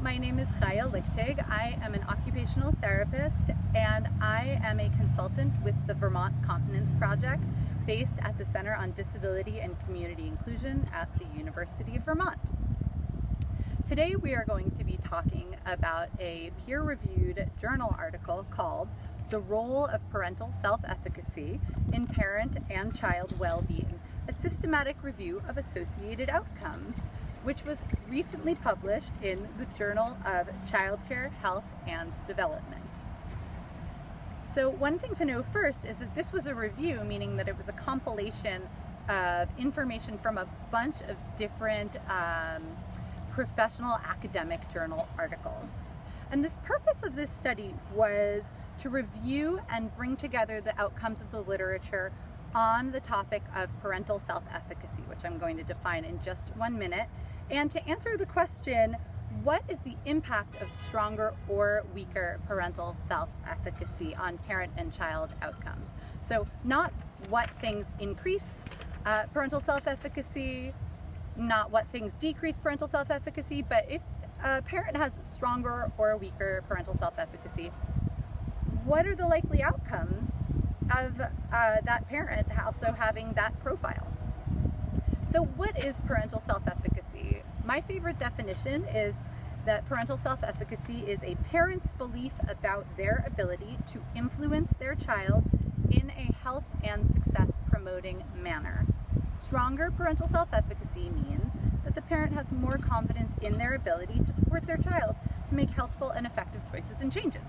my name is Chaya Lichtig. I am an occupational therapist and I am a consultant with the Vermont Continence Project based at the Center on Disability and Community Inclusion at the University of Vermont. Today we are going to be talking about a peer-reviewed journal article called "The Role of Parental Self-Efficacy in Parent and Child Well-Being, a Systematic Review of Associated Outcomes," which was recently published in the Journal of Childcare, Health, and Development. So one thing to know first is that this was a review, meaning that it was a compilation of information from a bunch of different professional academic journal articles. And this purpose of this study was to review and bring together the outcomes of the literature on the topic of parental self-efficacy, which I'm going to define in just 1 minute, and to answer the question, what is the impact of stronger or weaker parental self-efficacy on parent and child outcomes? So not what things increase parental self-efficacy, not what things decrease parental self-efficacy, but if a parent has stronger or weaker parental self-efficacy, what are the likely outcomes of that parent also having that profile? So what is parental self-efficacy? My favorite definition is that parental self-efficacy is a parent's belief about their ability to influence their child in a health and success promoting manner. Stronger parental self-efficacy means that the parent has more confidence in their ability to support their child to make healthful and effective choices and changes.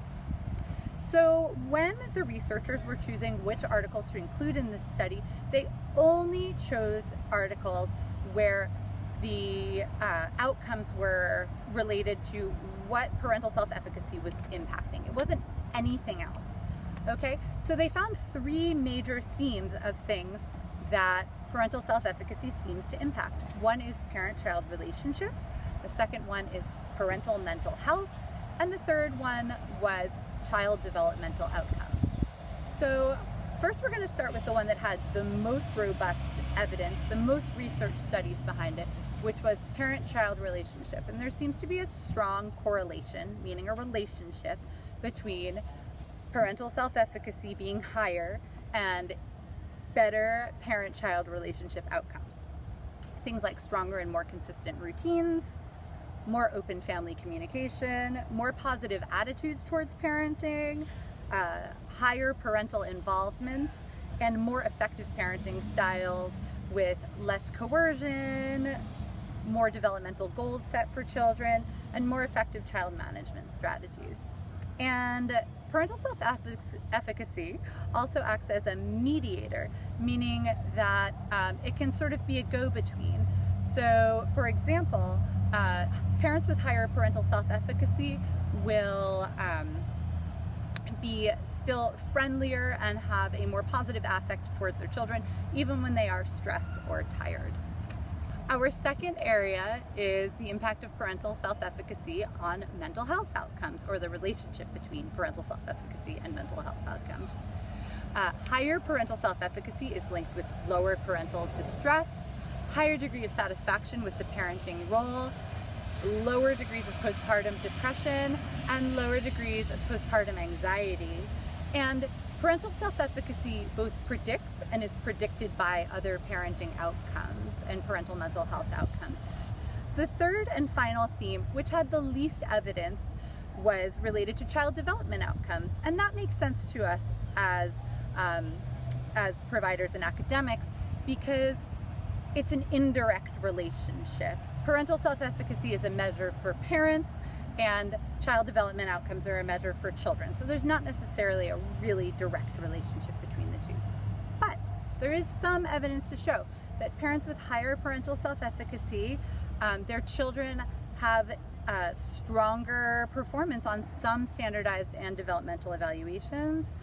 So when the researchers were choosing which articles to include in this study, they only chose articles where the outcomes were related to what parental self-efficacy was impacting. It wasn't anything else, okay? So they found 3 major themes of things that parental self-efficacy seems to impact. One is parent-child relationship, the second one is parental mental health, and the third one was child developmental outcomes. So first we're going to start with the one that had the most robust evidence, the most research studies behind it, which was parent-child relationship. And there seems to be a strong correlation, meaning a relationship, between parental self-efficacy being higher and better parent-child relationship outcomes. Things like stronger and more consistent routines, more open family communication, more positive attitudes towards parenting, higher parental involvement, and more effective parenting styles with less coercion, more developmental goals set for children, and more effective child management strategies. And parental self-efficacy also acts as a mediator, meaning that it can sort of be a go-between. So, for example, parents with higher parental self-efficacy will be still friendlier and have a more positive affect towards their children, even when they are stressed or tired. Our second area is the impact of parental self-efficacy on mental health outcomes, or the relationship between parental self-efficacy and mental health outcomes. Higher parental self-efficacy is linked with lower parental distress, higher degree of satisfaction with the parenting role, lower degrees of postpartum depression, and lower degrees of postpartum anxiety. And parental self-efficacy both predicts and is predicted by other parenting outcomes and parental mental health outcomes. The third and final theme, which had the least evidence, was related to child development outcomes. And that makes sense to us as providers and academics because it's an indirect relationship. Parental self-efficacy is a measure for parents, and child development outcomes are a measure for children. So there's not necessarily a really direct relationship between the two. But there is some evidence to show that parents with higher parental self-efficacy, their children have stronger performance on some standardized and developmental evaluations.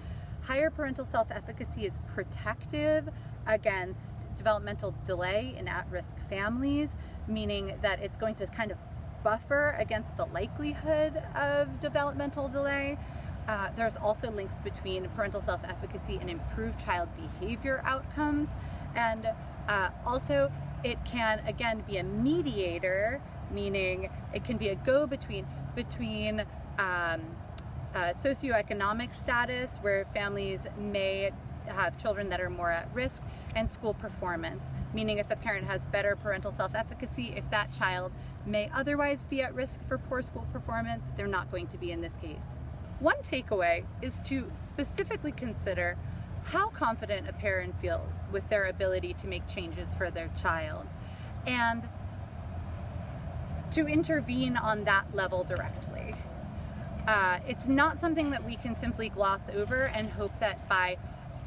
Higher parental self-efficacy is protective against developmental delay in at-risk families, meaning that it's going to kind of buffer against the likelihood of developmental delay. There's also links between parental self-efficacy and improved child behavior outcomes. And also it can, again, be a mediator meaning it can be a go between socioeconomic status, where families may have children that are more at risk, and school performance, meaning if a parent has better parental self-efficacy, if that child may otherwise be at risk for poor school performance, they're not going to be in this case. One takeaway is to specifically consider how confident a parent feels with their ability to make changes for their child, and to intervene on that level directly. It's not something that we can simply gloss over and hope that by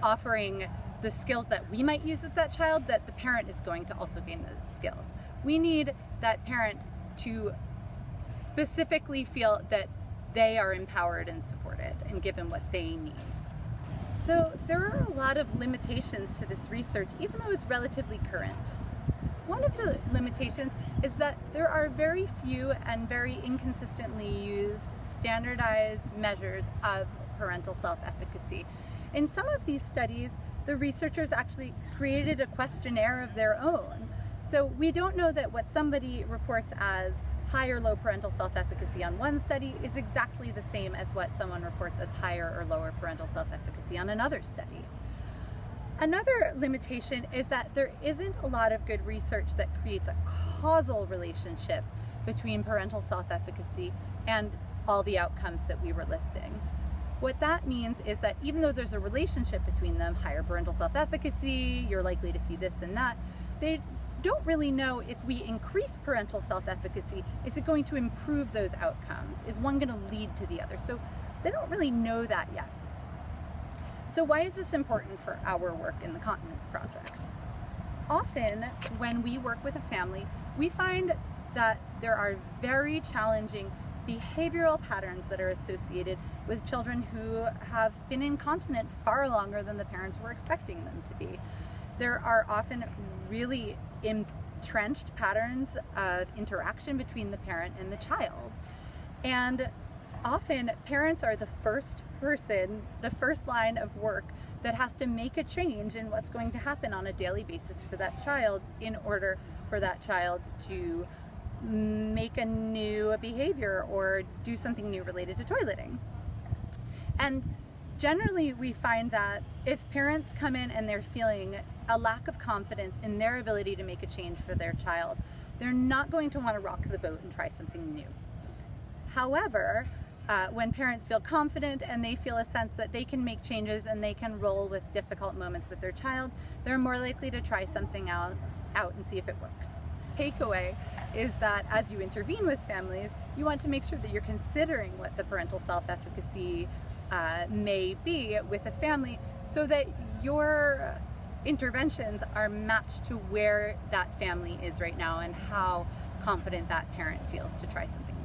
offering the skills that we might use with that child, that the parent is going to also gain those skills. We need that parent to specifically feel that they are empowered and supported and given what they need. So there are a lot of limitations to this research, even though it's relatively current. One of the limitations is that there are very few and very inconsistently used standardized measures of parental self-efficacy. In some of these studies, the researchers actually created a questionnaire of their own. So we don't know that what somebody reports as high or low parental self-efficacy on one study is exactly the same as what someone reports as higher or lower parental self-efficacy on another study. Another limitation is that there isn't a lot of good research that creates a causal relationship between parental self-efficacy and all the outcomes that we were listing. What that means is that even though there's a relationship between them, higher parental self-efficacy, you're likely to see this and that, they don't really know if we increase parental self-efficacy, is it going to improve those outcomes? Is one going to lead to the other? So they don't really know that yet. So why is this important for our work in the Continence Project? Often when we work with a family, we find that there are very challenging behavioral patterns that are associated with children who have been incontinent far longer than the parents were expecting them to be. There are often really entrenched patterns of interaction between the parent and the child. And often parents are the first person, the first line of work that has to make a change in what's going to happen on a daily basis for that child in order for that child to make a new behavior or do something new related to toileting. And generally we find that if parents come in and they're feeling a lack of confidence in their ability to make a change for their child, they're not going to want to rock the boat and try something new. However, when parents feel confident and they feel a sense that they can make changes and they can roll with difficult moments with their child, they're more likely to try something out and see if it works. Takeaway is that as you intervene with families, you want to make sure that you're considering what the parental self-efficacy may be with a family, so that your interventions are matched to where that family is right now and how confident that parent feels to try something.